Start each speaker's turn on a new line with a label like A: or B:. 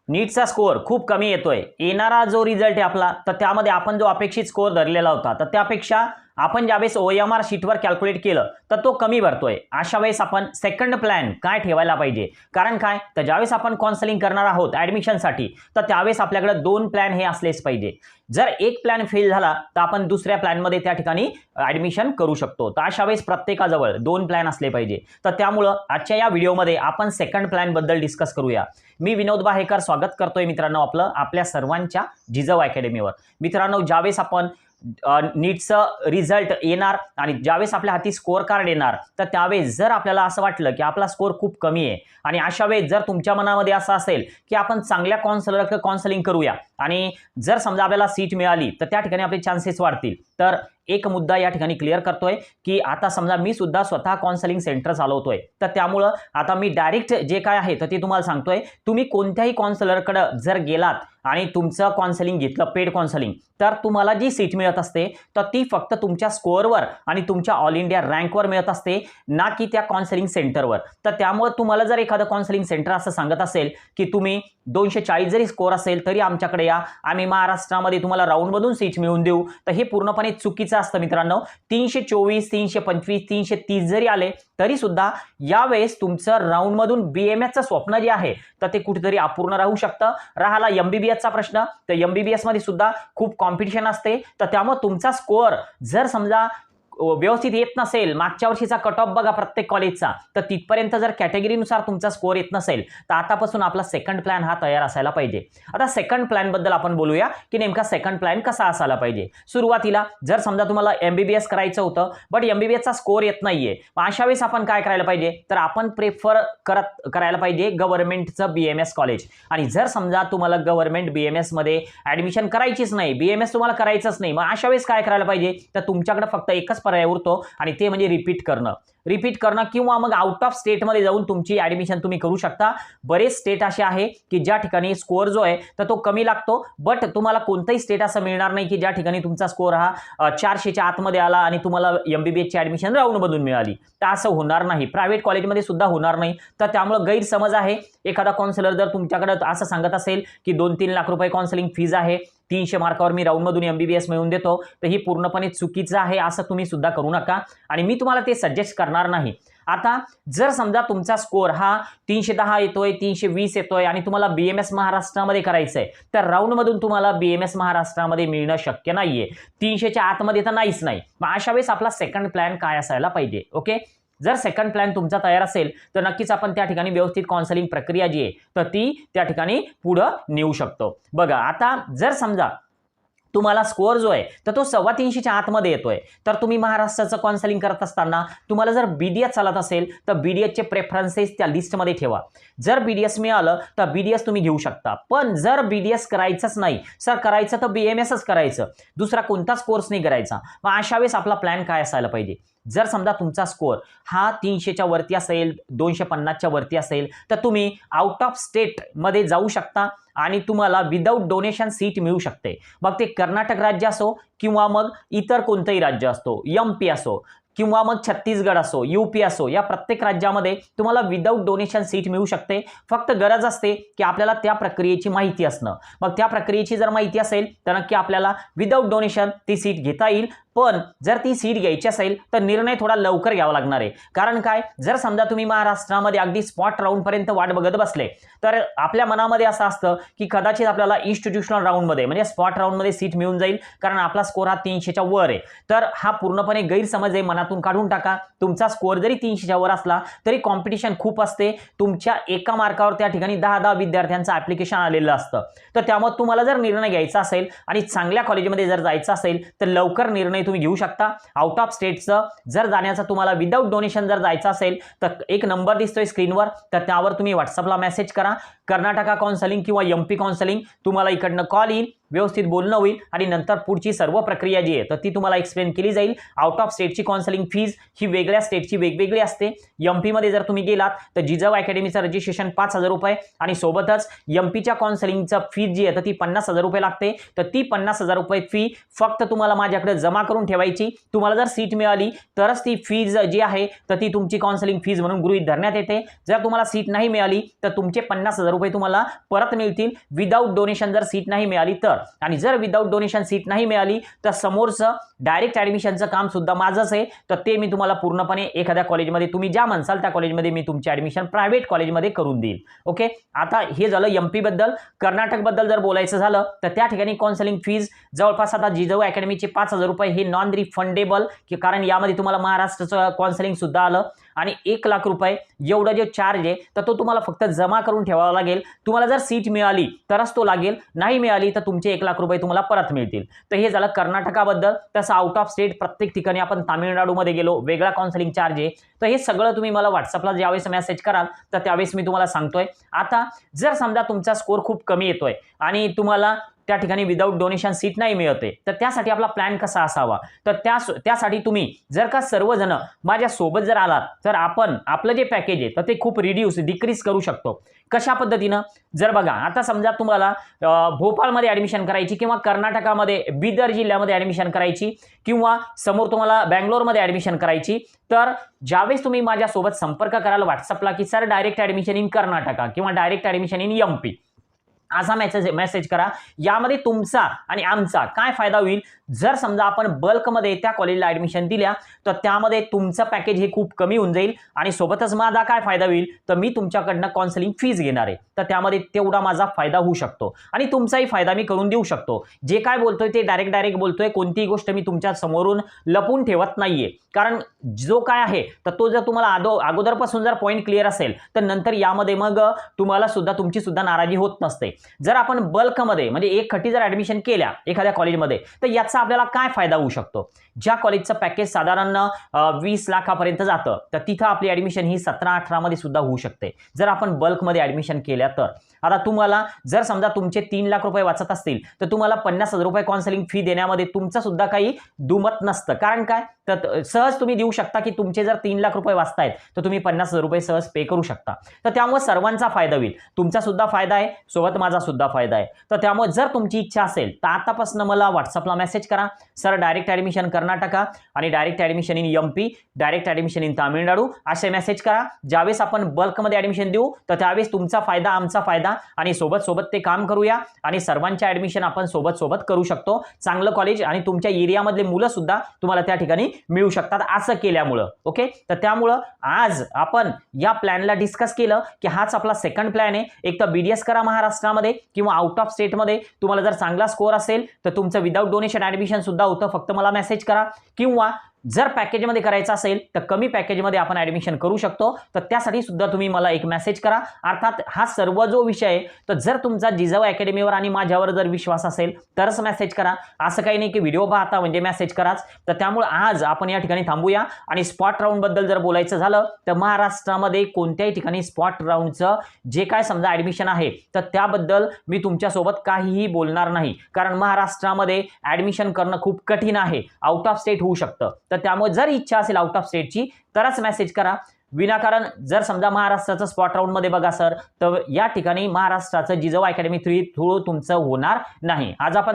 A: नीटचा score खूप कमी येतोय, येणारा जो रिझल्ट आहे आपला तर त्यामध्ये आपण जो अपेक्षित स्कोअर धरलेला होता तर त्यापेक्षा आपण ज्यावेळेस OMR शीटवर कॅल्क्युलेट केलं तर तो कमी भरतोय। अशा वेळेस आपण सेकंड प्लॅन काय ठेवायला पाहिजे, कारण काय तर ज्यावेळेस आपण काउन्सिलिंग करणार आहोत ॲडमिशनसाठी तर त्यावेळेस आपल्याकडे 2 प्लॅन हे असलेच पाहिजे। जर एक प्लॅन फेल झाला तर आपण दुसऱ्या प्लॅनमध्ये त्या ठिकाणी ॲडमिशन करू शकतो। तर अशा वेळेस प्रत्येकाजवळ 2 प्लॅन असले पाहिजे। तर त्यामुळं आजच्या या व्हिडिओमध्ये आपण सेकंड प्लॅन बद्दल डिस्कस करूया। मी विनोद बाहेकर स्वागत करतोय मित्रांनो आपल्या सर्वांच्या जिजाऊ अकॅडमीवर। मित्रांनो, ज्यावेळेस आपण नीटचं रिझल्ट येणार आणि ज्यावेळेस आपल्या हाती स्कोअर कार्ड येणार तर त्यावेळेस जर आपल्याला असं वाटलं की आपला स्कोअर खूप कमी आहे आणि अशा वेळेस जर तुमच्या मनामध्ये असं असेल की आपण चांगल्या काउन्सिलिंग करूया आणि जर समजा आपल्याला सीट मिळाली तर त्या ठिकाणी आपले चान्सेस वाढतील, तर एक मुद्दा या ठिकाणी क्लिअर करतोय की आता समजा मी सुद्धा स्वतः काउन्सिलिंग सेंटर चालवतोय तर त्यामुळं आता मी डायरेक्ट जे काय आहे तर ते तुम्हाला सांगतोय, तुम्ही कोणत्याही काउन्सिलरकडे जर गेलात आणि तुमचं काउन्सिलिंग घेतलं पेड काउन्सिलिंग तर तुम्हाला जी सीट मिळत असते तर ती फक्त तुमच्या स्कोअरवर आणि तुमच्या ऑल इंडिया रँकवर मिळत असते, ना की त्या काउन्सिलिंग सेंटरवर। तर त्यामुळे तुम्हाला जर एखादं काउन्सिलिंग सेंटर असं सांगत असेल की तुम्ही 240 जरी स्कोअर असेल तरी आमच्याकडे या, आम्ही महाराष्ट्रामध्ये तुम्हाला राऊंडमधून सीट मिळवून देऊ, तर हे पूर्णपणे चुकीचं असतं मित्रांनो। 324 325 330 जरी आले तरी सुद्धा यावेळेस तुमचं राऊंडमधून BMSचं स्वप्न जे आहे तर ते कुठेतरी अपूर्ण राहू शकतं। राहिला MBBSचा प्रश्न, तर MBBS मध्ये सुद्धा खूप कॉम्पिटिशन असते, तर त्यामुळे तुमचा स्कोअर जर समजा व्यवस्थित येत नसेल, मागच्या वर्षीचा कट ऑफ बघा प्रत्येक कॉलेजचा, तर तिथपर्यंत जर कॅटेगरीनुसार तुमचा स्कोअर येत नसेल तर आतापासून आपला सेकंड प्लॅन हा तयार असायला पाहिजे। आता सेकंड प्लॅन बद्दल आपण बोलूया की नेमका सेकंड प्लॅन कसा असायला पाहिजे। सुरुवातीला जर समजा तुम्हाला MBBS करायचं होतं बट MBBSचा स्कोअर येत नाहीये, मग अशा वेळेस आपण काय करायला पाहिजे, तर आपण प्रेफर करायला पाहिजे गव्हर्नमेंटचं BMS कॉलेज। आणि जर समजा तुम्हाला गव्हर्नमेंट BMS मध्ये ऍडमिशन करायचीच नाही, BMS तुम्हाला करायचंच नाही, मग अशा वेळेस काय करायला पाहिजे, तर तुमच्याकडे फक्त एकच पर्याय उरतो आणि ते म्हणजे रिपीट करणं किंवा मग आउट ऑफ स्टेट मध्ये जाऊन तुमची ऍडमिशन तुम्ही करू शकता। बरेच स्टेट असे आहे की ज्या ठिकाणी स्कोअर जो आहे तर तो कमी लागतो, बट तुम्हाला कोणताही स्टेट असं मिळणार नाही की ज्या ठिकाणी तुमचा स्कोअर हा 400च्या आतमध्ये आला आणि तुम्हाला MBBS ची ऍडमिशन राऊंड मधून मिळाली, तर असं होणार नाही। प्रायव्हेट कॉलेजमध्ये सुद्धा होणार नाही। तर त्यामुळे गैरसमज आहे, एखादा काउन्सिलर जर तुमच्याकडे असं सांगत असेल की 2-3 लाख रुपये काउन्सिलिंग फीज आहे, 300 मार्कावर मी राऊंडमधून MBBS मिळवून देतो, तर ही पूर्णपणे चुकीचं आहे, असं तुम्ही सुद्धा करू नका आणि मी तुम्हाला ते सजेस्ट करणार नाही। आता जर समजा तुमचा स्कोअर हा 310 येतोय, 320 येतोय आणि तुम्हाला BMS महाराष्ट्रामध्ये करायचंय, तर राऊंडमधून तुम्हाला BMS महाराष्ट्रामध्ये मिळणं शक्य नाहीये, 300च्या आतमध्ये तर नाहीच नाही। मग अशा वेळेस आपला सेकंड प्लॅन काय असायला पाहिजे, ओके। जर सेकंड प्लॅन तुमचा तयार असेल तर नक्कीच आपण त्या ठिकाणी व्यवस्थित काउन्सिलिंग प्रक्रिया जी आहे तर ती त्या ठिकाणी पुढे नेऊ शकतो। बघा, आता जर समजा तुम्हाला स्कोअर जो आहे तर तो 325च्या आतमध्ये येतोय, तर तुम्ही महाराष्ट्राचं काउन्सिलिंग करत असताना तुम्हाला जर BDS चालत असेल तर BDSचे प्रेफरन्सेस त्या लिस्टमध्ये ठेवा। जर BDS मिळालं तर BDS तुम्ही घेऊ शकता, पण जर BDS करायचंच नाही सर, करायचं तर BMSच करायचं, दुसरा कोणताच कोर्स नाही करायचा, मग अशा वेळेस आपला प्लॅन काय असायला पाहिजे। जर समजा तुमचा स्कोअर हा 300च्या वरती असेल, 250च्या वरती असेल, तर तुम्ही आउट ऑफ स्टेट मध्ये जाऊ शकता आणि तुम्हाला विदाऊट डोनेशन सीट मिळू शकते। मग ते कर्नाटक राज्य असो किंवा मग इतर कोणतंही राज्य असतो, MP असो किंवा मग छत्तीसगड असो, UP असो, या प्रत्येक राज्यामध्ये तुम्हाला विदाऊट डोनेशन सीट मिळू शकते। फक्त गरज असते की आपल्याला त्या प्रक्रियेची माहिती असणं। मग त्या प्रक्रियेची जर माहिती असेल तर नक्की आपल्याला विदाऊट डोनेशन ती सीट घेता येईल, पण जर ती सीट घ्यायची असेल तर निर्णय थोडा लवकर घ्यावा लागणार आहे। कारण काय, जर समजा तुम्ही महाराष्ट्रामध्ये अगदी स्पॉट राऊंड पर्यंत वाट बघत बसले तर आपल्या मनामध्ये असं असतं की कदाचित आपल्याला इन्स्टिट्यूशनल राऊंडमध्ये म्हणजे स्पॉट राऊंडमध्ये सीट मिळून जाईल, कारण आपला स्कोअर हा 300च्या वर आहे। तर हा पूर्णपणे गैरसमज आहे, मनातून काढून टाका। तुमचा स्कोअर जरी 300च्या वर असला तरी कॉम्पिटिशन खूप असते, तुमच्या एका मार्कावर त्या ठिकाणी 10-10 विद्यार्थ्यांचं ऍप्लिकेशन आलेलं असतं। तर त्यामुळे तुम्हाला जर निर्णय घ्यायचा असेल आणि चांगल्या कॉलेजमध्ये जर जायचं असेल तर लवकर निर्णय तुम्ही घेऊ शकता। आउट ऑफ स्टेटचं जर जाण्याचा तुम्हाला विदाऊट डोनेशन जर जायचं असेल तर एक नंबर दिसतोय स्क्रीनवर, तर त्यावर तुम्ही व्हॉट्सअपला मेसेज करा, कर्नाटका काउन्सिलिंग किंवा MP काउन्सिलिंग, तुम्हाला इकडनं कॉल येईल व्यवस्थित बोलणं होईल आणि नंतर पुढची सर्व प्रक्रिया जी आहे तर ती तुम्हाला एक्सप्लेन केली जाईल. आउट ऑफ स्टेटची काउन्सिलिंग फीज ही वेगळ्या स्टेटची वेगवेगळी असते. एमपी मध्ये जर तुम्ही गेलात तर जिजाऊ अकॅडमीचं रजिस्ट्रेशन 5,000 रुपये आणि सोबतच एमपीच्या काउन्सिलिंगचं फीज जी आहे तर ती 50,000 रुपये लागते. तर ती 50,000 रुपये फी फक्त तुम्हाला माझ्याकडे जमा करून ठेवायची. तुम्हाला जर सीट मिळाली तरच ती फीज जी आहे तर ती तुमची काउन्सिलिंग फीज म्हणून गृहीत धरण्यात येते. जर तुम्हाला सीट नाही मिळाली तर तुमचे 50,000 रुपये तुम्हाला परत मिळतील विदाऊट डोनेशन जर सीट नाही मिळाली तर. आणि जर विदाऊट डोनेशन सीट नाही मिळाली तर समोरचं डायरेक्ट ऍडमिशनचं काम सुद्धा माझंच आहे. तर ते मी तुम्हाला पूर्णपणे एखाद्या कॉलेजमध्ये तुम्ही ज्या म्हणसाल त्या कॉलेजमध्ये मी तुमची ऍडमिशन प्रायव्हेट कॉलेजमध्ये करून देईल. ओके, आता हे झालं एमपी बद्दल. कर्नाटक बद्दल जर बोलायचं झालं तर त्या ठिकाणी काउन्सिलिंग फीज जवळपास आता जिजाऊ अकॅडमीचे 5,000 रुपये हे नॉन रिफंडेबल, कारण यामध्ये तुम्हाला महाराष्ट्राचं काउन्सिलिंग सुद्धा आलं आणि 1,00,000 रुपये एवढं जे चार्ज आहे तर तो तुम्हाला फक्त जमा करून ठेवावा लागेल. तुम्हाला जर सीट मिळाली तरच तो लागेल, नाही मिळाली तर तुमचे 1,00,000 रुपये तुम्हाला परत मिळतील. तर हे झालं कर्नाटकाबद्दल. तसं आउट ऑफ स्टेट प्रत्येक ठिकाणी आपण तामिळनाडूमध्ये गेलो वेगळा काउन्सिलिंग चार्ज आहे. तर हे सगळं तुम्ही मला व्हॉट्सअपला ज्यावेळेस मेसेज कराल तर त्यावेळेस मी तुम्हाला सांगतोय. आता जर समजा तुमचा स्कोर खूप कमी येतोय आणि तुम्हाला त्या ठिकाणी विदाऊट डोनेशन सीट नाही मिळते तर त्यासाठी आपला प्लॅन कसा असावा, तर त्यासाठी तुम्ही जर का सर्वजण माझ्या सोबत जर आलात तर आपण आपलं जे पॅकेज आहे तर ते खूप डिक्रीज करू शकतो. कशा पद्धतीनं, जर बघा आता समजा तुम्हाला भोपाळमध्ये ऍडमिशन करायची किंवा कर्नाटकामध्ये बिदर जिल्ह्यामध्ये ऍडमिशन करायची किंवा समोर तुम्हाला बँगलोरमध्ये ऍडमिशन करायची, तर ज्यावेळेस तुम्ही माझ्यासोबत संपर्क कराल व्हॉट्सअपला की sir direct admission in Karnataka किंवा डायरेक्ट ऍडमिशन इन एमपी असा मेसेज करा. यामध्ये तुमचा आणि आमचा काय फायदा होईल, जर समजा आपण बल्कमध्ये त्या कॉलेजला ऍडमिशन दिल्या तर त्यामध्ये तुमचं पॅकेज हे खूप कमी होऊन जाईल आणि सोबतच माझा काय फायदा होईल, तर मी तुमच्याकडनं काउन्सिलिंग फीज घेणार आहे तर त्यामध्ये तेवढा माझा फायदा होऊ शकतो आणि तुमचाही फायदा मी करून देऊ शकतो. जे काय बोलतोय ते डायरेक्ट बोलतोय, कोणतीही गोष्ट मी तुमच्या समोरून लपून ठेवत नाहीये. कारण जो काय आहे तर तो जर तुम्हाला अगोदरपासून जर पॉईंट क्लिअर असेल तर नंतर यामध्ये मग तुम्हाला सुद्धा तुमची सुद्धा नाराजी होत नसते. जर आपण बल्कमध्ये म्हणजे एक खटी जर ऍडमिशन केल्या एखाद्या कॉलेजमध्ये तर याचा आपल्याला काय फायदा होऊ शकतो, ज्या कॉलेजचं पॅकेज साधारण 20 लाखापर्यंत जातं तर तिथं आपली ऍडमिशन ही 17-18 मध्ये सुद्धा होऊ शकते जर आपण बल्कमध्ये ऍडमिशन केल्या तर. आता तुम्हाला जर समजा तुमचे 3 लाख रुपये वाचत असतील तर तुम्हाला 50,000 रुपये काउन्सिलिंग फी देण्यामध्ये तुमचं सुद्धा काही दुमत नसतं. कारण काय, तर सहज तुम्ही देऊ शकता की तुमचे जर 3 लाख रुपये वाचतायत तर तुम्ही 50,000 रुपये सहज पे करू शकता. तर त्यामुळे सर्वांचा फायदा होईल, तुमचा सुद्धा फायदा आहे सोबत माझा सुद्धा फायदा आहे. तर त्यामुळे जर तुमची इच्छा असेल तर आतापासून मला व्हॉट्सअपला मेसेज करा, सर डायरेक्ट ऍडमिशन कर्नाटका आणि direct admission in MP, direct admission in Tamil Nadu असे मेसेज करा. ज्यावेळेस आपण बल्कमध्ये ऍडमिशन देऊ तर त्यावेळेस तुमचा फायदा आमचा फायदा आणि सोबत ते काम करूया आणि सर्वांचे ऍडमिशन आपण सोबत करू शकतो. चांगलं कॉलेज आणि तुमच्या एरियामधले मुलं सुद्धा तुम्हाला त्या ठिकाणी मिळू शकतात असं केल्यामुळं. ओके, तर त्यामुळं आज आपण या प्लॅनला डिस्कस केलं की हाच आपला सेकंड प्लॅन आहे. एक तर बीडीएस करा महाराष्ट्रामध्ये किंवा आउट ऑफ स्टेटमध्ये. तुम्हाला जर चांगला स्कोअर असेल तर तुमचं विदाऊट डोनेशन ऍडमिशन सुद्धा होतं, फक्त मला मेसेज करा. किंवा जर पॅकेजमध्ये करायचं असेल तर कमी पॅकेजमध्ये आपण ऍडमिशन करू शकतो, तर त्यासाठी सुद्धा तुम्ही मला एक मेसेज करा. अर्थात हा सर्व जो विषय आहे तर जर तुमचा जिजाऊ अकॅडमीवर आणि माझ्यावर जर विश्वास असेल तरच मेसेज करा. असं काही नाही की व्हिडिओ पाहता म्हणजे मेसेज कराच. तर त्यामुळे आज आपण या ठिकाणी थांबूया आणि स्पॉट राऊंड बद्दल जर बोलायचं झालं तर महाराष्ट्रामध्ये कोणत्याही ठिकाणी स्पॉट राऊंडचं जे काय समजा ऍडमिशन आहे तर त्याबद्दल मी तुमच्यासोबत काहीही बोलणार नाही, कारण महाराष्ट्रामध्ये ऍडमिशन करणं खूप कठीण आहे. आउट ऑफ स्टेट होऊ शकतं. तर त्यामुळे जर इच्छा असेल आउट ऑफ स्टेटची तरच मेसेज करा. विनाकारण जर समजा महाराष्ट्राचं स्पॉट राऊंड मध्ये बघा सर तर या ठिकाणी महाराष्ट्राचं जिजाऊ अकॅडमी थ्रू तुमचं होणार नाही. आज आपण